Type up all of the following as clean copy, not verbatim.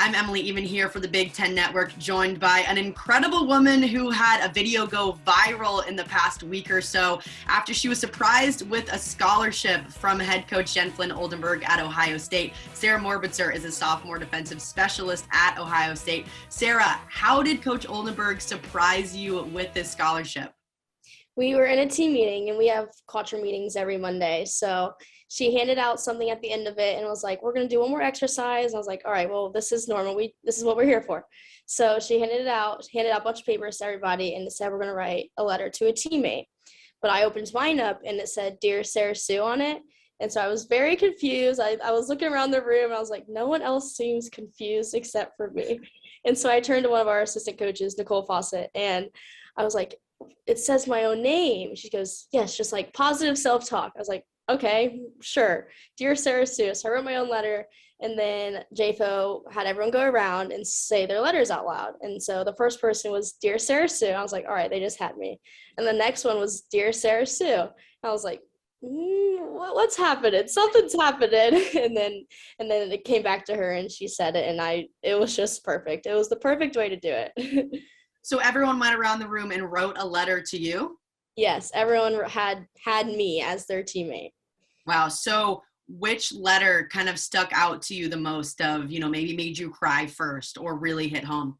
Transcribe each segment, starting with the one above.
I'm Emily Ehman here for the Big Ten Network, joined by an incredible woman who had a video go viral in the past week or so after she was surprised with a scholarship from head coach Jen Flynn Oldenburg at Ohio State. Sarah Morbitzer is a sophomore defensive specialist at Ohio State. Sarah, how did Coach Oldenburg surprise you with this scholarship? We were in a team meeting, and we have culture meetings every Monday. So she handed out something at the end of it and was like, we're going to do one more exercise. And I was like, all right, well, this is normal. This is what we're here for. So she handed out a bunch of papers to everybody and said, we're going to write a letter to a teammate. But I opened mine up and it said, Dear Sarah Sue on it. And so I was very confused. I was looking around the room and I was like, no one else seems confused except for me. And so I turned to one of our assistant coaches, Nicole Fawcett, and I was like, it says my own name. She goes, yes, just like positive self-talk. I was like, okay, sure. Dear Sarah Sue. So I wrote my own letter, and then JFO had everyone go around and say their letters out loud. And so the first person was Dear Sarah Sue. I was like, all right, they just had me. And the next one was Dear Sarah Sue. I was like, what's happening? Something's happening. And then it came back to her and she said it, and it was just perfect. It was the perfect way to do it. So everyone went around the room and wrote a letter to you? Yes, everyone had me as their teammate. Wow. So which letter kind of stuck out to you the most of, maybe made you cry first or really hit home?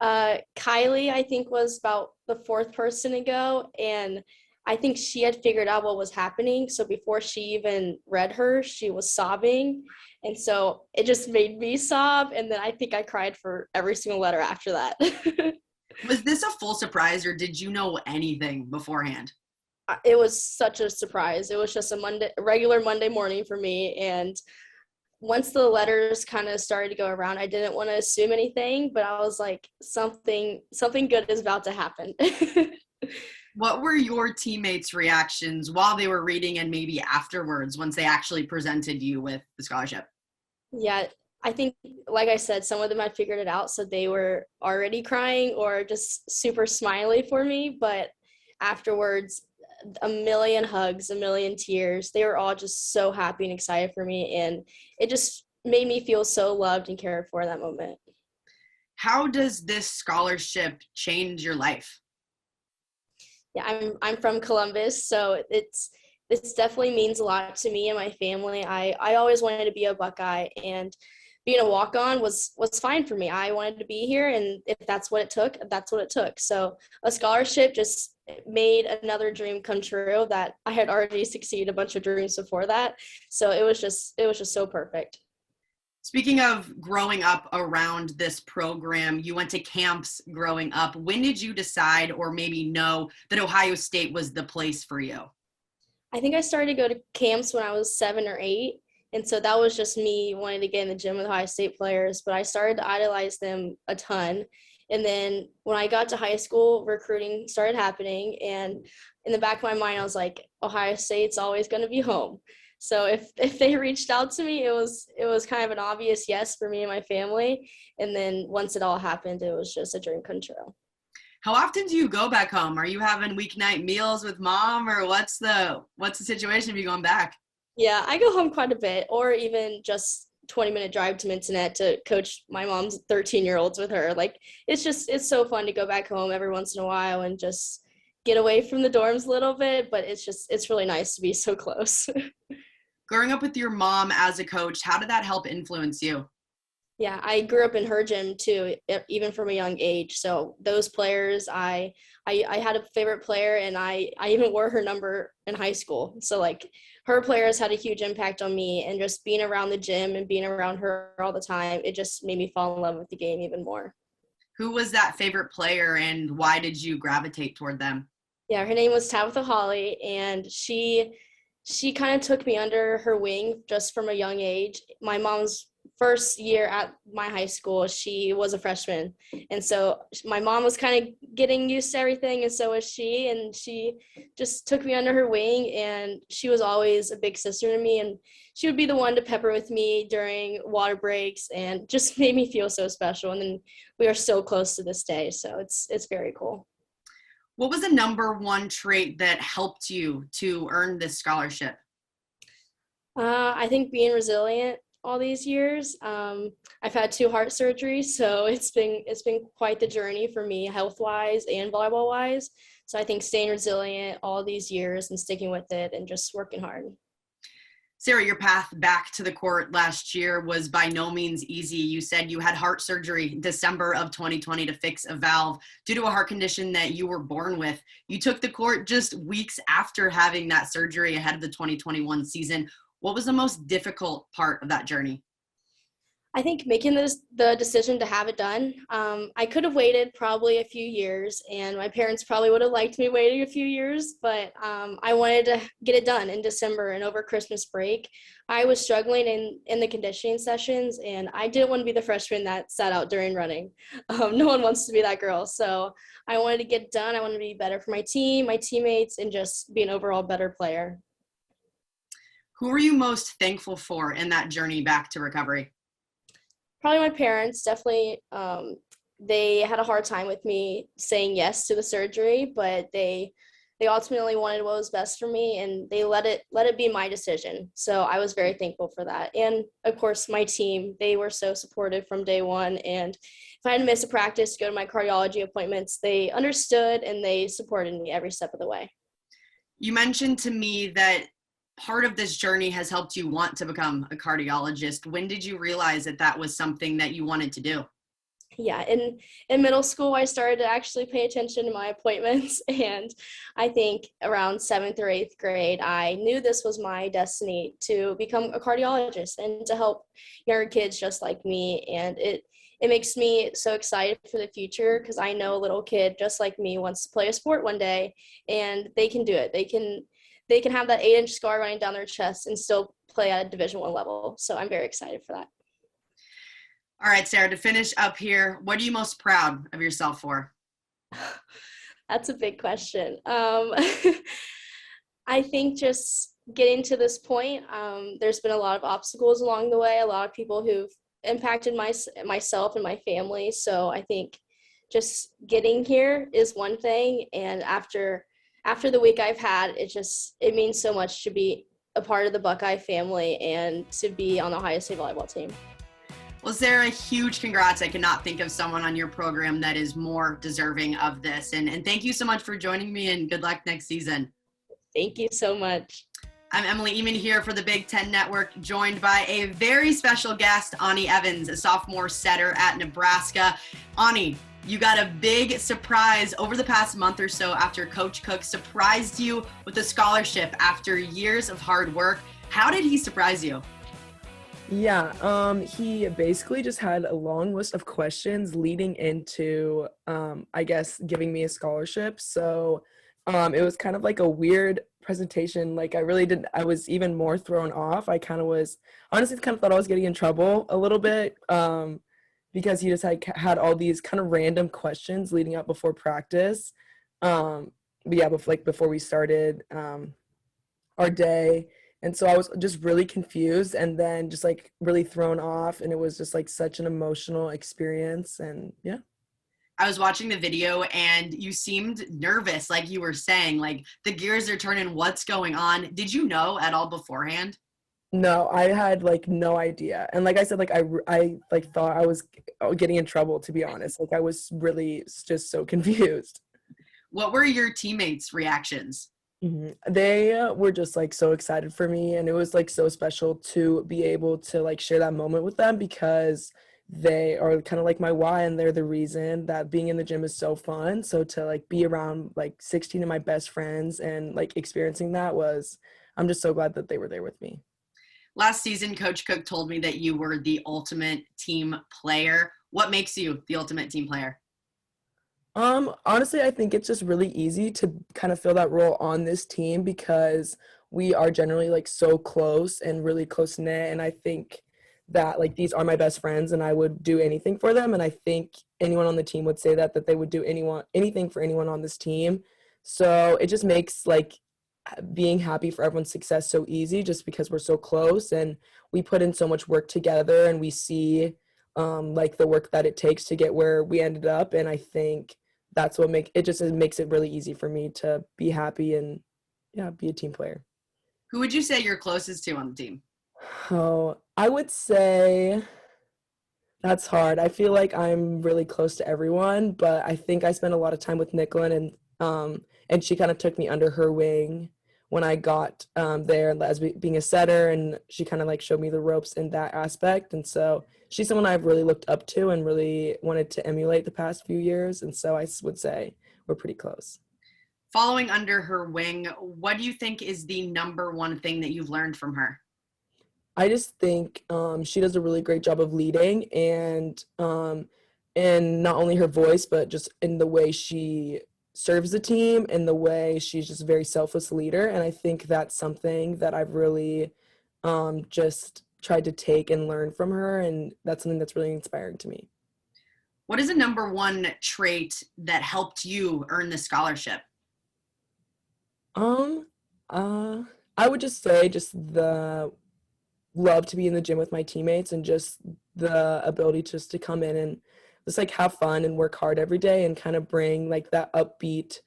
Kylie, I think, was about the fourth person to go, and I think she had figured out what was happening. So before she even read her, she was sobbing. And so it just made me sob. And then I think I cried for every single letter after that. Was this a full surprise, or did you know anything beforehand? It was such a surprise. It was just a regular Monday morning for me. And once the letters kind of started to go around, I didn't want to assume anything, but I was like, something good is about to happen. What were your teammates' reactions while they were reading and maybe afterwards once they actually presented you with the scholarship? Yeah, I think, like I said, some of them had figured it out, so they were already crying or just super smiley for me. But afterwards, a million hugs, a million tears. They were all just so happy and excited for me, and it just made me feel so loved and cared for in that moment. How does this scholarship change your life? Yeah, I'm from Columbus, so this definitely means a lot to me and my family. I always wanted to be a Buckeye, and being a walk-on was fine for me. I wanted to be here, and if that's what it took, that's what it took. So a scholarship just made another dream come true that I had already succeeded a bunch of dreams before that. So it was just so perfect. Speaking of growing up around this program, you went to camps growing up. When did you decide or maybe know that Ohio State was the place for you? I think I started to go to camps when I was 7 or 8. And so that was just me wanting to get in the gym with Ohio State players. But I started to idolize them a ton. And then when I got to high school, recruiting started happening. And in the back of my mind, I was like, Ohio State's always going to be home. So if they reached out to me, it was kind of an obvious yes for me and my family. And then once it all happened, it was just a dream come true. How often do you go back home? Are you having weeknight meals with mom, or what's the situation of you going back? Yeah, I go home quite a bit, or even just 20-minute drive to Mintonette to coach my mom's 13-year-olds with her. Like, it's so fun to go back home every once in a while and just get away from the dorms a little bit, but it's really nice to be so close. Growing up with your mom as a coach, how did that help influence you? Yeah, I grew up in her gym too, even from a young age. So those players, I had a favorite player, and I even wore her number in high school. So like, her players had a huge impact on me, and just being around the gym and being around her all the time, it just made me fall in love with the game even more. Who was that favorite player, and why did you gravitate toward them? Yeah, her name was Tabitha Holly, and she kind of took me under her wing just from a young age. My mom's first year at my high school, she was a freshman. And so my mom was kind of getting used to everything, and so was she. And she just took me under her wing, and she was always a big sister to me. And she would be the one to pepper with me during water breaks and just made me feel so special. And then we are so close to this day. So it's very cool. What was the number one trait that helped you to earn this scholarship? I think being resilient. all these years. I've had 2 heart surgeries, so it's been quite the journey for me, health wise and volleyball wise. So I think staying resilient all these years and sticking with it and just working hard. Sarah, your path back to the court last year was by no means easy. You said you had heart surgery December of 2020 to fix a valve due to a heart condition that you were born with. You took the court just weeks after having that surgery ahead of the 2021 season. What was the most difficult part of that journey? I think making the decision to have it done, I could have waited probably a few years, and my parents probably would have liked me waiting a few years, but I wanted to get it done in December and over Christmas break. I was struggling in the conditioning sessions, and I didn't want to be the freshman that sat out during running. No one wants to be that girl, so I wanted to get it done. I wanted to be better for my team, my teammates, and just be an overall better player. Who were you most thankful for in that journey back to recovery? Probably my parents. Definitely, they had a hard time with me saying yes to the surgery, but they ultimately wanted what was best for me, and they let it be my decision. So I was very thankful for that. And of course, my team, they were so supportive from day one. And if I had to miss a practice to go to my cardiology appointments, they understood and they supported me every step of the way. You mentioned to me that part of this journey has helped you want to become a cardiologist. When did you realize that that was something that you wanted to do? Yeah, in middle school, I started to actually pay attention to my appointments. And I think around 7th or 8th grade, I knew this was my destiny to become a cardiologist and to help younger kids just like me. And it makes me so excited for the future because I know a little kid just like me wants to play a sport one day, and they can do it. They can have that 8-inch scar running down their chest and still play at a Division I level. So I'm very excited for that. All right, Sarah, to finish up here, what are you most proud of yourself for? That's a big question. I think just getting to this point, there's been a lot of obstacles along the way, a lot of people who've impacted myself and my family. So I think just getting here is one thing. And after the week I've had, it means so much to be a part of the Buckeye family and to be on the Ohio State volleyball team. Well, Sarah, huge congrats. I cannot think of someone on your program that is more deserving of this. And thank you so much for joining me, and good luck next season. Thank you so much. I'm Emily Ehman here for the Big Ten Network, joined by a very special guest, Anni Evans, a sophomore setter at Nebraska. Anni, you got a big surprise over the past month or so after Coach Cook surprised you with a scholarship after years of hard work. How did he surprise you? Yeah, he basically just had a long list of questions leading into, I guess, giving me a scholarship. So it was kind of like a weird presentation. Like I was even more thrown off. I honestly kind of thought I was getting in trouble a little bit because he just had all these kind of random questions leading up before practice. But yeah, before we started our day. And so I was just really confused and then just like really thrown off. And it was just like such an emotional experience. And yeah. I was watching the video and you seemed nervous, like you were saying, like the gears are turning, what's going on? Did you know at all beforehand? No, I had like no idea. And like I said, like I like thought I was getting in trouble, to be honest. Like I was really just so confused. What were your teammates' reactions? Mm-hmm. They were just like so excited for me, and it was like so special to be able to like share that moment with them because they are kind of like my why, and they're the reason that being in the gym is so fun. So to like be around like 16 of my best friends and like experiencing that I'm just so glad that they were there with me. Last season, Coach Cook told me that you were the ultimate team player. What makes you the ultimate team player? Honestly, I think it's just really easy to kind of fill that role on this team because we are generally like so close and really close knit. And I think that like these are my best friends and I would do anything for them. And I think anyone on the team would say that they would do anything for anyone on this team. So it just makes like being happy for everyone's success so easy just because we're so close and we put in so much work together and we see like the work that it takes to get where we ended up. And I think that's what makes it really easy for me to be happy and yeah, be a team player. Who would you say you're closest to on the team? Oh, I would say that's hard. I feel like I'm really close to everyone, but I think I spent a lot of time with Nicklin, and she kind of took me under her wing when I got there as being a setter, and she kind of like showed me the ropes in that aspect. And so she's someone I've really looked up to and really wanted to emulate the past few years. And so I would say we're pretty close. Following under her wing, what do you think is the number one thing that you've learned from her? I just think she does a really great job of leading, and not only her voice, but just in the way she serves the team and the way she's just a very selfless leader. And I think that's something that I've really just tried to take and learn from her, and that's something that's really inspiring to me. What is the number one trait that helped you earn the scholarship? Um, uh, I would just say just the love to be in the gym with my teammates, and just the ability just to come in and just like have fun and work hard every day and kind of bring like that upbeat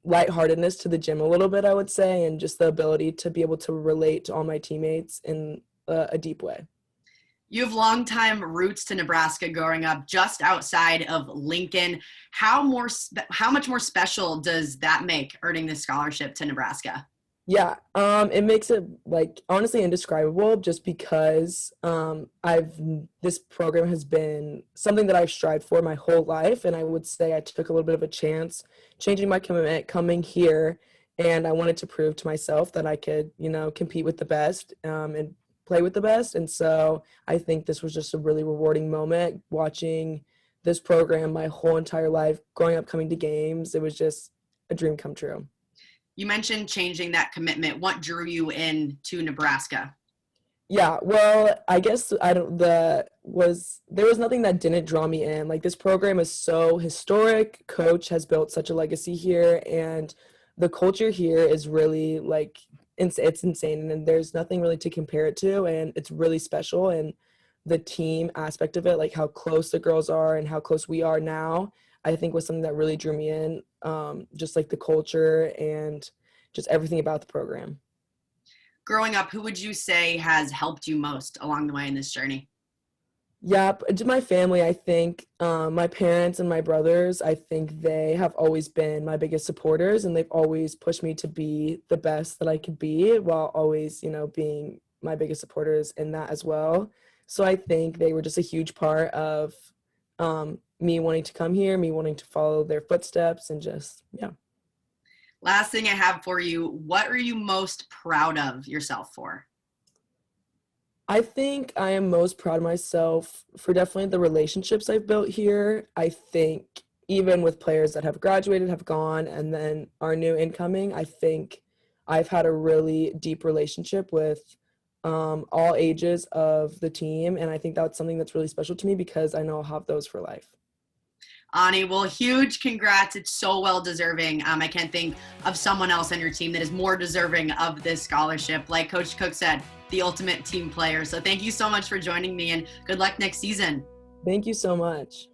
lightheartedness to the gym a little bit, I would say, and just the ability to be able to relate to all my teammates in a deep way. You have longtime roots to Nebraska, growing up just outside of Lincoln. How much more special does that make, earning this scholarship to Nebraska? Yeah, it makes it like honestly indescribable, just because this program has been something that I've strived for my whole life, and I would say I took a little bit of a chance changing my commitment coming here, and I wanted to prove to myself that I could, compete with the best, and play with the best. And so I think this was just a really rewarding moment watching this program my whole entire life, growing up, coming to games. It was just a dream come true. You mentioned changing that commitment. What drew you in to Nebraska? Yeah, well, I guess I don't there was nothing that didn't draw me in. Like, this program is so historic. Coach has built such a legacy here, and the culture here is really like it's insane, and there's nothing really to compare it to, and it's really special. And the team aspect of it, like how close the girls are and how close we are now, I think was something that really drew me in. Just like the culture and just everything about the program. Growing up, who would you say has helped you most along the way in this journey? Yeah, to my family, I think my parents and my brothers, I think they have always been my biggest supporters, and they've always pushed me to be the best that I could be, while always, being my biggest supporters in that as well. So I think they were just a huge part of me wanting to come here, me wanting to follow their footsteps, and just, yeah. Last thing I have for you, what are you most proud of yourself for? I think I am most proud of myself for definitely the relationships I've built here. I think even with players that have graduated, have gone, and then are new incoming, I think I've had a really deep relationship with all ages of the team. And I think that's something that's really special to me, because I know I'll have those for life. Anni, well, huge congrats. It's so well deserving. I can't think of someone else on your team that is more deserving of this scholarship. Like Coach Cook said, the ultimate team player. So thank you so much for joining me, and good luck next season. Thank you so much.